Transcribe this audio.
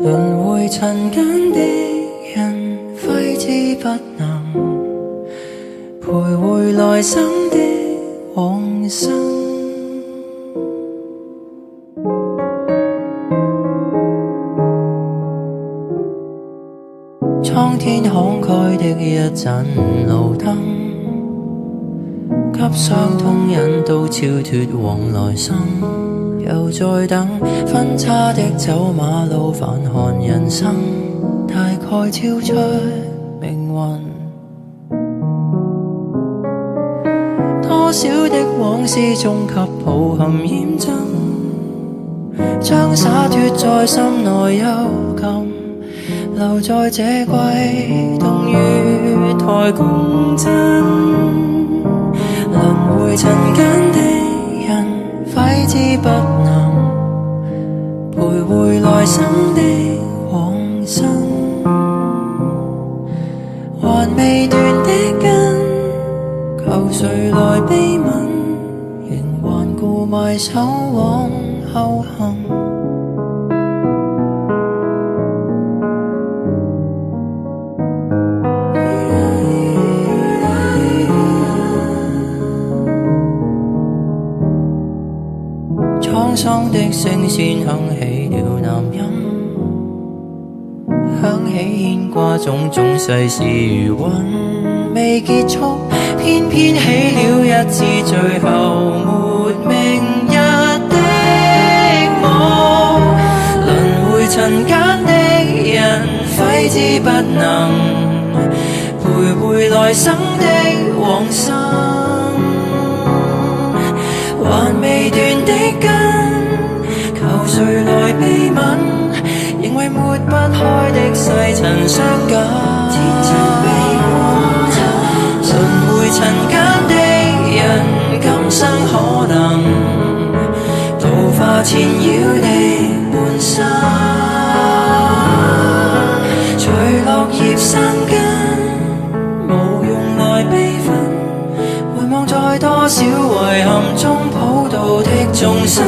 輪迴塵間的人，揮之不能徘徊來生的往生。蒼天慷慨的一盞路燈，給傷痛引導超脫往來生。又在等分岔的走馬路，反看人生，大概超出命運。多少的往事終給抱憾驗證，將灑脫在心內幽禁，留在這季冬雨台共振。輪迴塵間的人，揮之不能徘徊來生的往生。還未斷的根，求誰來悲憫，仍頑固埋首往後行。滄桑的聲線響起了南音，響起牽掛種種世事如雲未結束，偏偏起了一次最後沒明日的夢。輪迴塵間的人，揮之不能徘徊來生的往生。還未斷的根，求誰來悲憫，仍為抹不開的細塵相緊。輪迴塵間的人，今生可能度化纏繞的半生。隨落葉生根，無用來悲憤，回望在多少遺憾中普渡的眾生。